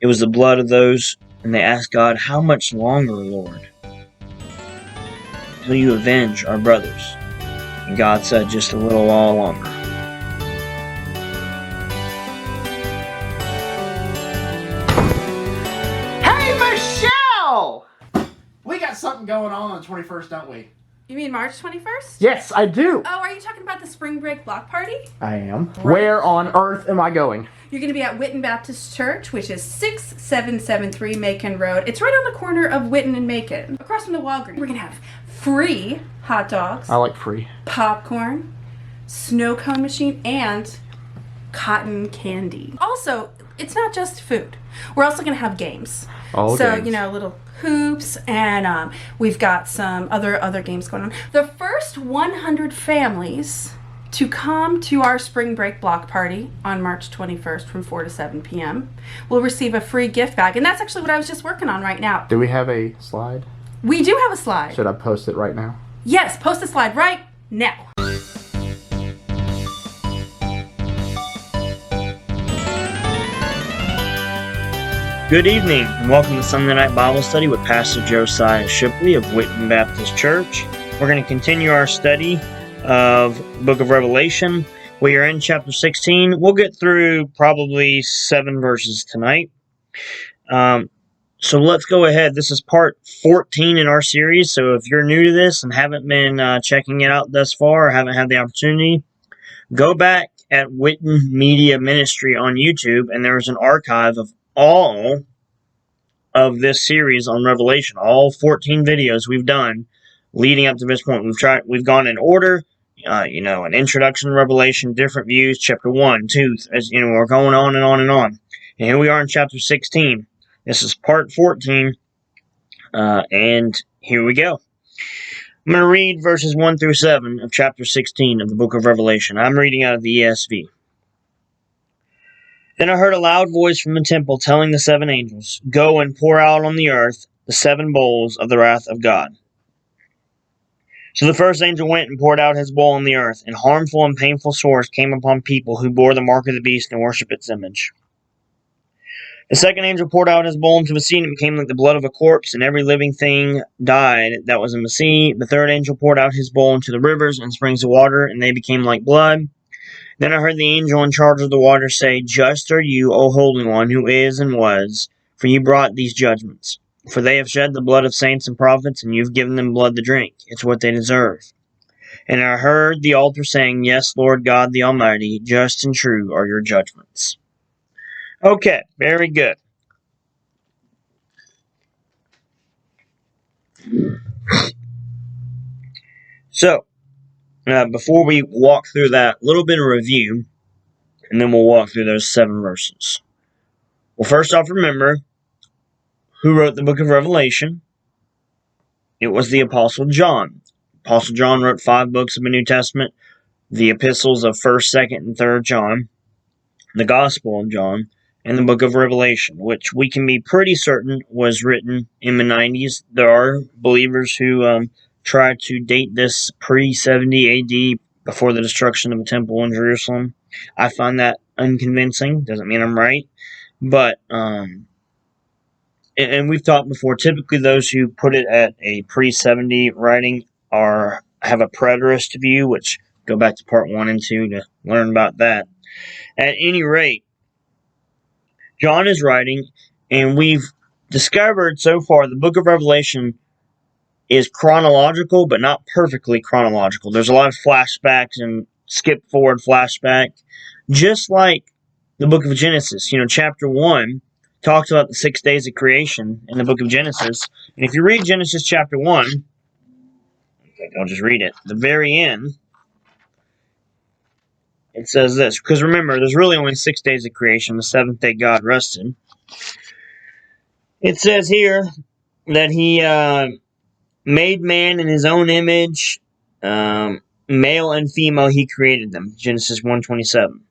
It was the blood of those, and they asked God, "How much longer, Lord, till you avenge our brothers?" And God said, "Just a little while longer." Hey, Michelle! We got something going on the 21st, don't we? You mean March 21st? Yes, I do. Oh, are you talking about the spring break block party? I am. Right. Where on earth am I going? You're going to be at Witten Baptist Church, which is 6773 Macon Road. It's right on the corner of Witten and Macon, across from the Walgreens. We're going to have free hot dogs. I like free. Popcorn, snow cone machine, and cotton candy. Also, it's not just food. We're also going to have games. All so, games. you know, little hoops, and we've got some other games going on. The first 100 families to come to our spring break block party on March 21st from 4 to 7 p.m. will receive a free gift bag. And that's actually what I was just working on right now. Do we have a slide? We do have a slide. Should I post it right now? Yes, post the slide right now. Good evening, and welcome to Sunday Night Bible Study with Pastor Josiah Shipley of Witten Baptist Church. We're going to continue our study of the book of Revelation. We are in chapter 16. We'll get through probably 7 verses tonight. So let's go ahead. This is part 14 in our series, so if you're new to this and haven't been checking it out thus far or haven't had the opportunity, go back at Witten Media Ministry on YouTube, and there's an archive of all of this series on Revelation, all 14 videos we've done leading up to this point. We've gone in order, an introduction to Revelation, different views, chapter 1, 2, as you know, we're going on and on and on. And here we are in chapter 16. This is part 14, and here we go. I'm going to read verses 1 through 7 of chapter 16 of the book of Revelation. I'm reading out of the ESV. Then I heard a loud voice from the temple telling the 7 angels, "Go and pour out on the earth the 7 bowls of the wrath of God." So the first angel went and poured out his bowl on the earth, and harmful and painful sores came upon people who bore the mark of the beast and worshipped its image. The second angel poured out his bowl into the sea, and it became like the blood of a corpse, and every living thing died that was in the sea. The third angel poured out his bowl into the rivers and springs of water, and they became like blood. Then I heard the angel in charge of the water say, "Just are you, O Holy One, who is and was, for you brought these judgments. For they have shed the blood of saints and prophets, and you've given them blood to drink. It's what they deserve." And I heard the altar saying, "Yes, Lord God the Almighty, just and true are your judgments." Okay, very good. So, before we walk through that, a little bit of review, and then we'll walk through those 7 verses. Well, first off, remember who wrote the book of Revelation. It was the Apostle John. Apostle John wrote 5 books of the New Testament, the epistles of 1st, 2nd, and 3rd John, the Gospel of John, and the book of Revelation, which we can be pretty certain was written in the 90s. There are believers who try to date this pre-70 AD, before the destruction of the temple in Jerusalem. I find that unconvincing. Doesn't mean I'm right. But, and we've talked before, typically those who put it at a pre-70 writing have a preterist view, which go back to part 1 and 2 to learn about that. At any rate, John is writing, and we've discovered so far the book of Revelation is chronological, but not perfectly chronological. There's a lot of flashbacks and skip forward flashback, just like the book of Genesis. Chapter 1 talks about the 6 days of creation in the book of Genesis. And if you read Genesis chapter 1, I'll just read it. At the very end, it says this, because remember, there's really only 6 days of creation. The 7th day God rested. It says here that he made man in his own image, male and female he created them. Genesis 1:27.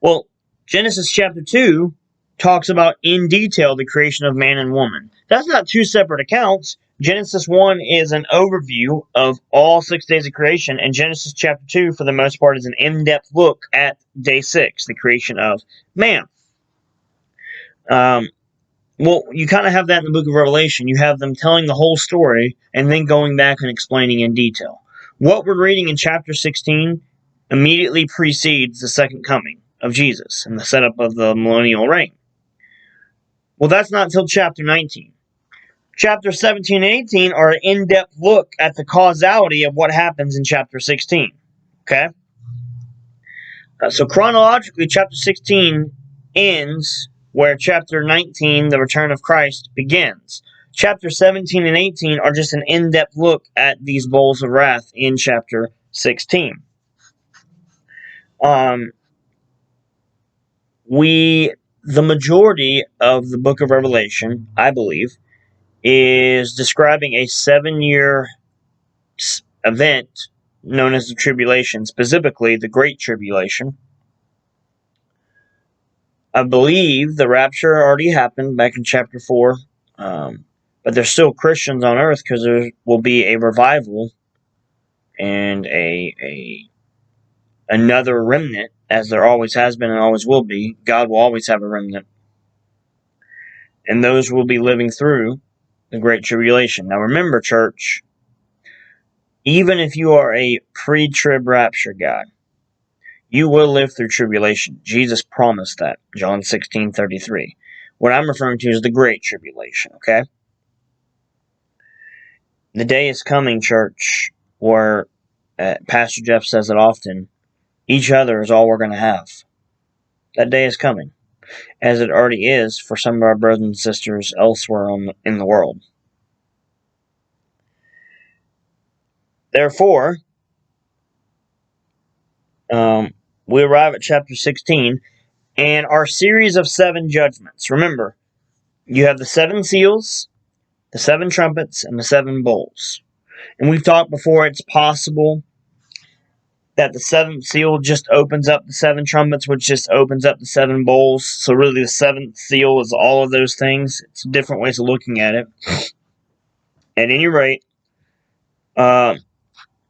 Well, Genesis chapter 2 talks about in detail the creation of man and woman. That's not 2 separate accounts. Genesis 1 is an overview of all 6 days of creation, and Genesis chapter 2, for the most part, is an in-depth look at day 6, the creation of man. Well, you kind of have that in the book of Revelation. You have them telling the whole story and then going back and explaining in detail. What we're reading in chapter 16 immediately precedes the second coming of Jesus and the setup of the millennial reign. Well, that's not until chapter 19. Chapter 17 and 18 are an in-depth look at the causality of what happens in chapter 16. Okay? So chronologically, chapter 16 ends where chapter 19, the return of Christ, begins. Chapter 17 and 18 are just an in-depth look at these bowls of wrath in chapter 16. The majority of the book of Revelation, I believe, is describing a 7-year event known as the tribulation, specifically the Great Tribulation. I believe the rapture already happened back in chapter 4, but there's still Christians on earth because there will be a revival and another remnant, as there always has been and always will be. God will always have a remnant, and those will be living through the Great Tribulation. Now remember, church, even if you are a pre-trib rapture guy, you will live through tribulation. Jesus promised that. John 16:33. What I'm referring to is the Great Tribulation, okay? The day is coming, church, where Pastor Jeff says it often, each other is all we're going to have. That day is coming, as it already is for some of our brothers and sisters elsewhere in the world. Therefore, we arrive at chapter 16, and our series of 7 judgments. Remember, you have the 7 seals, the 7 trumpets, and the 7 bowls. And we've talked before, it's possible that the 7th seal just opens up the 7 trumpets, which just opens up the 7 bowls. So really the 7th seal is all of those things. It's different ways of looking at it. At any rate,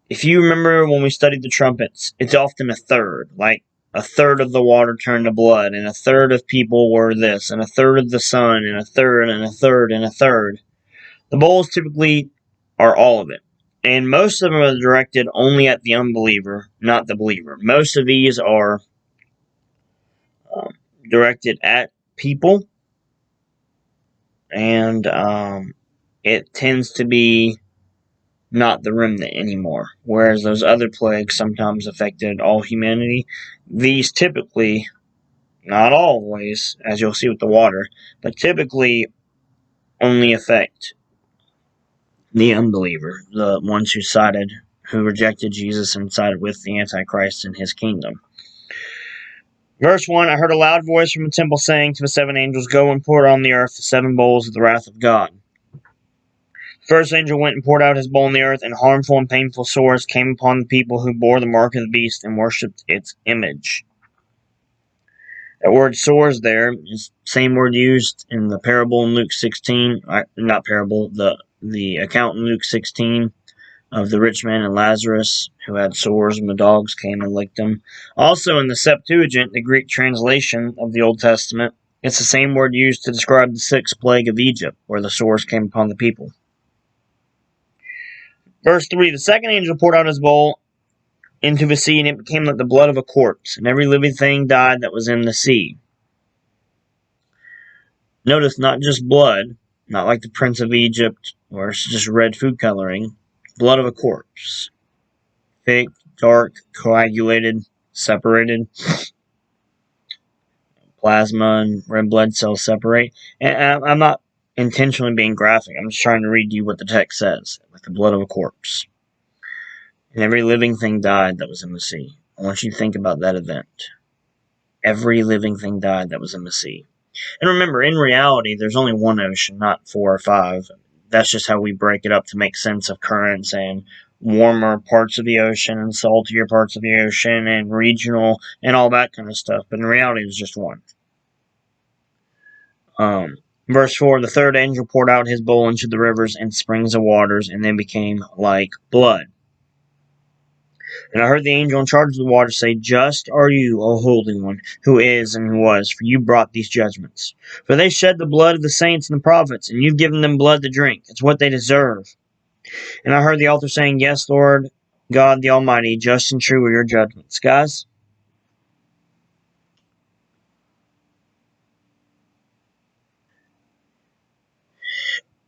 if you remember when we studied the trumpets, it's often a third. Like, a third of the water turned to blood, and a third of people were this, and a third of the sun, and a third, and a third, and a third. The bowls typically are all of it. And most of them are directed only at the unbeliever, not the believer. Most of these are directed at people, and it tends to be not the remnant anymore. Whereas those other plagues sometimes affected all humanity. These typically, not always, as you'll see with the water, but typically only affect the unbeliever, the ones who rejected Jesus and sided with the Antichrist in his kingdom. Verse 1, I heard a loud voice from the temple saying to the 7 angels, go and pour on the earth the 7 bowls of the wrath of God. The first angel went and poured out his bowl on the earth, and harmful and painful sores came upon the people who bore the mark of the beast and worshipped its image. That word sores there is the same word used in the parable in Luke 16, not parable, the account in Luke 16 of the rich man and Lazarus who had sores and the dogs came and licked them. Also in the Septuagint, the Greek translation of the Old Testament, it's the same word used to describe the 6th plague of Egypt, where the sores came upon the people. Verse 3, the second angel poured out his bowl into the sea, and it became like the blood of a corpse, and every living thing died that was in the sea. Notice, not just blood, not like the Prince of Egypt, where it's just red food coloring. Blood of a corpse. Thick, dark, coagulated, separated. Plasma and red blood cells separate. And I'm not intentionally being graphic. I'm just trying to read you what the text says. Like the blood of a corpse. And every living thing died that was in the sea. I want you to think about that event. Every living thing died that was in the sea. And remember, in reality, there's only one ocean, not 4 or 5. That's just how we break it up to make sense of currents and warmer parts of the ocean and saltier parts of the ocean and regional and all that kind of stuff. But in reality, it was just one. Verse 4, the third angel poured out his bowl into the rivers and springs of waters, and they became like blood. And I heard the angel in charge of the water say, Just are you, O Holy One, who is and who was, for you brought these judgments. For they shed the blood of the saints and the prophets, and you've given them blood to drink. It's what they deserve. And I heard the altar saying, Yes, Lord God the Almighty, just and true are your judgments. Guys,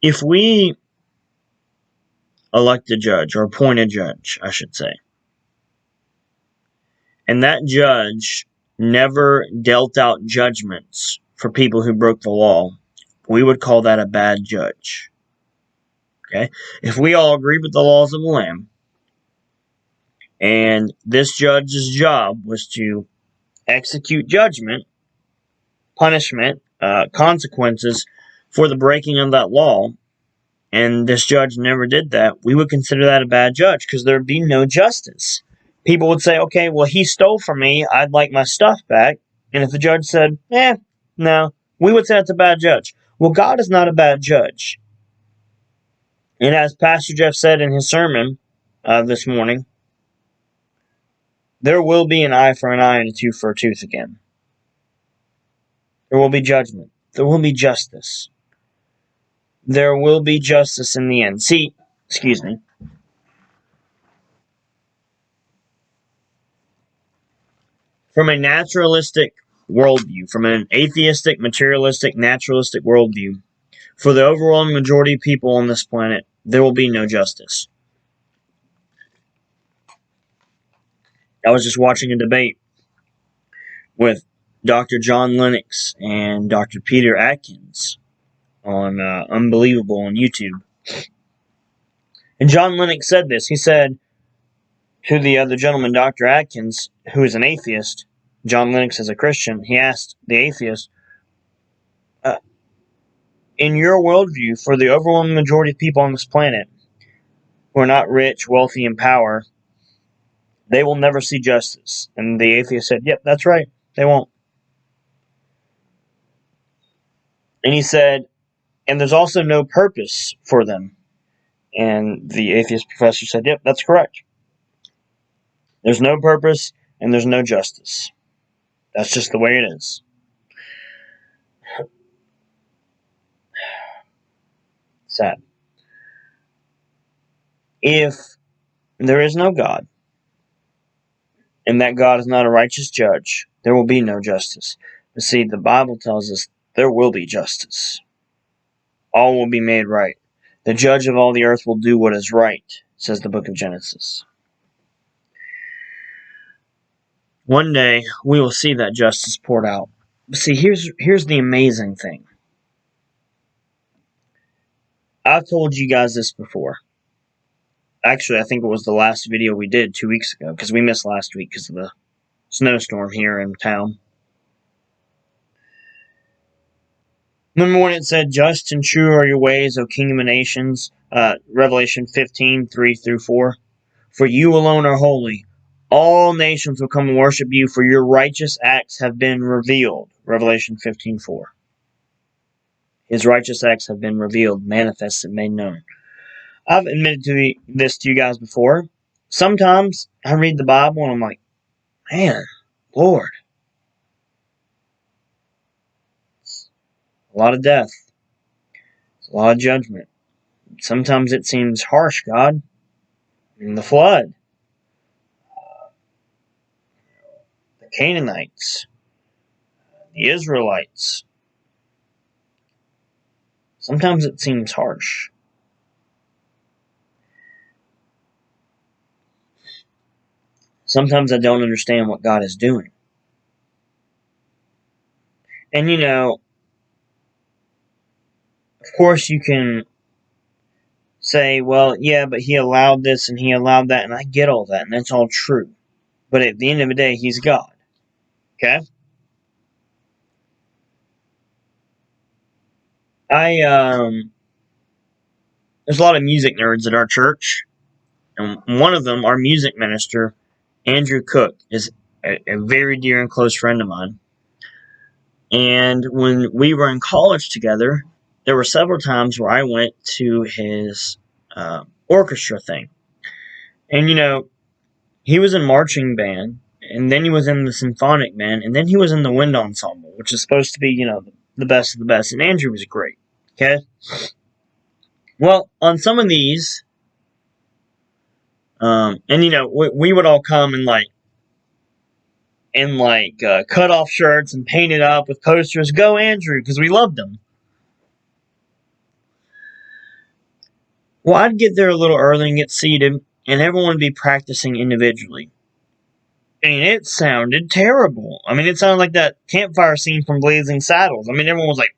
if we elect a judge, or appoint a judge, I should say, and that judge never dealt out judgments for people who broke the law, we would call that a bad judge. Okay? If we all agree with the laws of the Lamb, and this judge's job was to execute judgment, punishment, consequences for the breaking of that law, and this judge never did that, we would consider that a bad judge because there would be no justice. People would say, okay, well, he stole from me, I'd like my stuff back. And if the judge said, no, we would say that's a bad judge. Well, God is not a bad judge. And as Pastor Jeff said in his sermon this morning, there will be an eye for an eye and a tooth for a tooth again. There will be judgment. There will be justice. There will be justice in the end. See, excuse me. From a naturalistic worldview, from an atheistic, materialistic, naturalistic worldview, for the overwhelming majority of people on this planet, there will be no justice. I was just watching a debate with Dr. John Lennox and Dr. Peter Atkins on Unbelievable on YouTube. And John Lennox said this. He said to the other gentleman, Dr. Atkins, who is an atheist, John Lennox is a Christian, he asked the atheist, in your worldview, for the overwhelming majority of people on this planet who are not rich, wealthy, and power, they will never see justice. And the atheist said, yep, that's right, they won't. And he said, and there's also no purpose for them. And the atheist professor said, yep, that's correct. There's no purpose and there's no justice. That's just the way it is. Sad. If there is no God, and that God is not a righteous judge, there will be no justice. But see, the Bible tells us there will be justice. All will be made right. The judge of all the earth will do what is right, says the book of Genesis. One day, we will see that justice poured out. But see, here's the amazing thing. I've told you guys this before. Actually, I think it was the last video we did 2 weeks ago, because we missed last week because of the snowstorm here in town. Remember when it said, just and true are your ways, O kingdom of nations? Revelation 15, 3 through 4. For you alone are holy. All nations will come and worship you, for your righteous acts have been revealed. Revelation 15, 4. His righteous acts have been revealed, manifested, made known. I've admitted this to you guys before. Sometimes I read the Bible and I'm like, man, Lord. It's a lot of death. It's a lot of judgment. Sometimes it seems harsh, God. In the flood. The Canaanites. The Israelites. Sometimes it seems harsh. Sometimes I don't understand what God is doing. And of course you can say, well, yeah, but he allowed this and he allowed that, and I get all that, and that's all true. But at the end of the day, he's God. Okay? There's a lot of music nerds at our church, and one of them, our music minister, Andrew Cook, is a very dear and close friend of mine. And when we were in college together, there were several times where I went to his orchestra thing. And, He was in marching band, and then he was in the symphonic band, and then he was in the wind ensemble, which is supposed to be, the best of the best. And Andrew was great. Okay? Well, on some of these, we would all come in cut off shirts and painted up with posters. Go Andrew, because we loved him. Well, I'd get there a little early and get seated, and everyone would be practicing individually. And it sounded terrible. I mean, it sounded like that campfire scene from Blazing Saddles. I mean, everyone was like,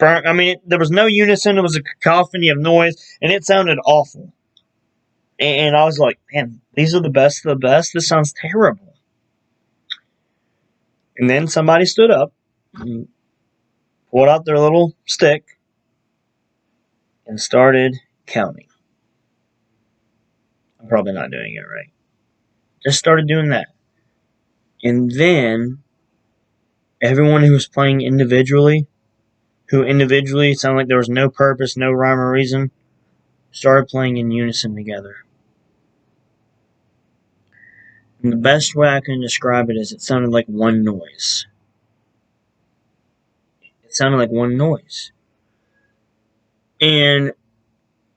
I mean, there was no unison. It was a cacophony of noise, and it sounded awful. And I was like, man, these are the best of the best. This sounds terrible. And then somebody stood up and pulled out their little stick and started counting. I'm probably not doing it right. Just started doing that. And then everyone who was playing individually, who individually sounded like there was no purpose, no rhyme or reason, started playing in unison together. And the best way I can describe it is it sounded like one noise. It sounded like one noise. And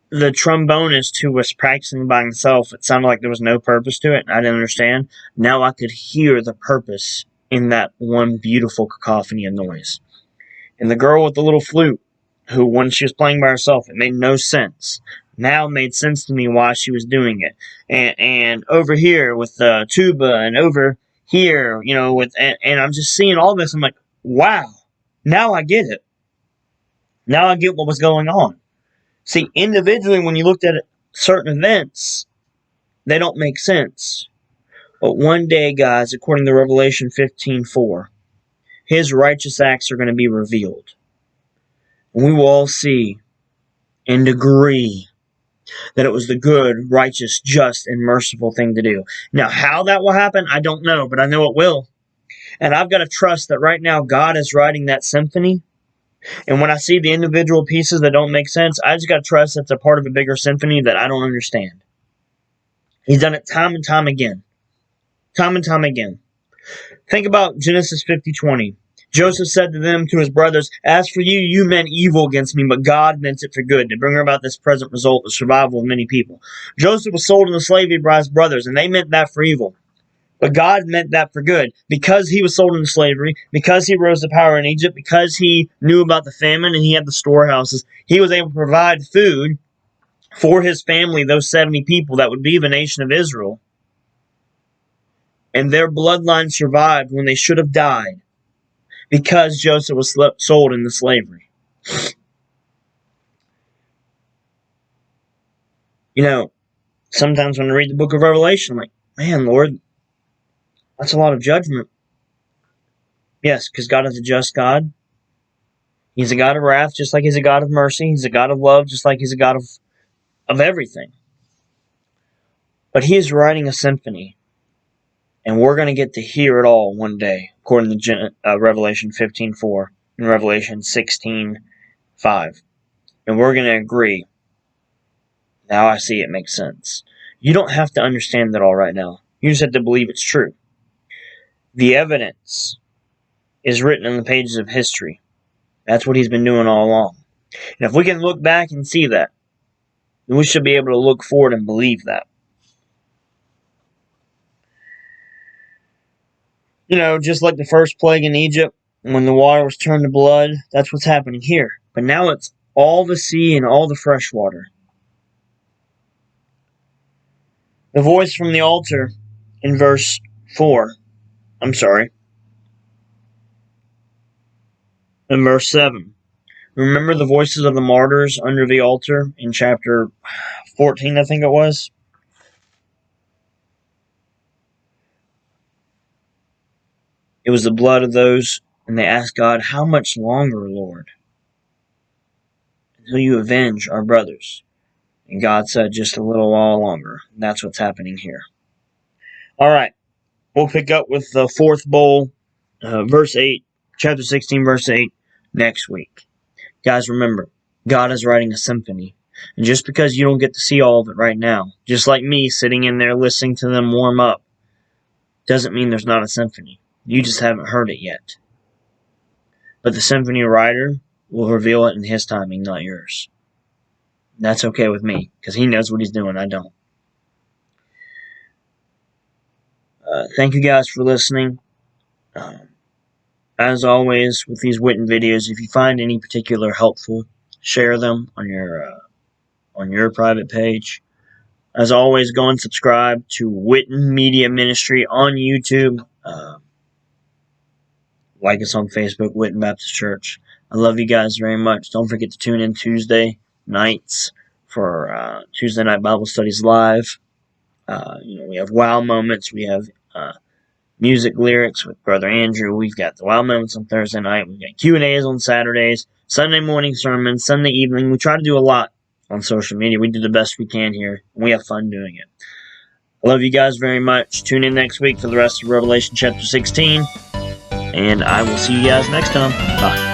the trombonist who was practicing by himself, it sounded like there was no purpose to it, and I didn't understand. Now I could hear the purpose in that one beautiful cacophony of noise. And the girl with the little flute, who when she was playing by herself, it made no sense. Now it made sense to me why she was doing it. And over here with the tuba, and over here, and I'm just seeing all this. I'm like, wow, now I get it. Now I get what was going on. See, individually, when you looked at certain events, they don't make sense. But one day, guys, according to Revelation 15:4, his righteous acts are going to be revealed. And we will all see and agree that it was the good, righteous, just, and merciful thing to do. Now, how that will happen, I don't know, but I know it will. And I've got to trust that right now God is writing that symphony. And when I see the individual pieces that don't make sense, I just got to trust that's a part of a bigger symphony that I don't understand. He's done it time and time again. Time and time again. Think about Genesis 50:20. Joseph said to his brothers, "As for you, you meant evil against me, but God meant it for good, to bring about this present result, the survival of many people." Joseph was sold into slavery by his brothers, and they meant that for evil. But God meant that for good. Because he was sold into slavery, because he rose to power in Egypt, because he knew about the famine and he had the storehouses, he was able to provide food for his family, those 70 people that would be the nation of Israel. And their bloodline survived when they should have died because Joseph was sold into slavery. Sometimes when I read the book of Revelation, I'm like, man, Lord, that's a lot of judgment. Yes, because God is a just God. He's a God of wrath, just like he's a God of mercy. He's a God of love, just like he's a God of everything. But he is writing a symphony, and we're going to get to hear it all one day, according to Revelation 15:4 and Revelation 16:5. And we're going to agree. Now I see it makes sense. You don't have to understand it all right now. You just have to believe it's true. The evidence is written on the pages of history. That's what he's been doing all along. And if we can look back and see that, then we should be able to look forward and believe that. Just like the first plague in Egypt, when the water was turned to blood, that's what's happening here. But now it's all the sea and all the fresh water. The voice from the altar in verse 4. I'm sorry. In verse 7. Remember the voices of the martyrs under the altar in chapter 14, I think it was? It was the blood of those, and they asked God, "How much longer, Lord, until you avenge our brothers?" And God said, "Just a little while longer." And that's what's happening here. All right. We'll pick up with the fourth bowl, verse 8, chapter 16, verse 8, next week. Guys, remember, God is writing a symphony. And just because you don't get to see all of it right now, just like me sitting in there listening to them warm up, doesn't mean there's not a symphony. You just haven't heard it yet. But the symphony writer will reveal it in his timing, not yours. That's okay with me, because he knows what he's doing, I don't. Thank you guys for listening. As always, with these Witten videos, if you find any particular helpful, share them on your private page. As always, go and subscribe to Witten Media Ministry on YouTube. Like us on Facebook, Witten Baptist Church. I love you guys very much. Don't forget to tune in Tuesday nights for Tuesday Night Bible Studies Live. We have wow moments. We have music lyrics with Brother Andrew. We've got the wow moments on Thursday night. We've got Q&As on Saturdays. Sunday morning sermons. Sunday evening. We try to do a lot on social media. We do the best we can here. And we have fun doing it. I love you guys very much. Tune in next week for the rest of Revelation chapter 16. And I will see you guys next time. Bye.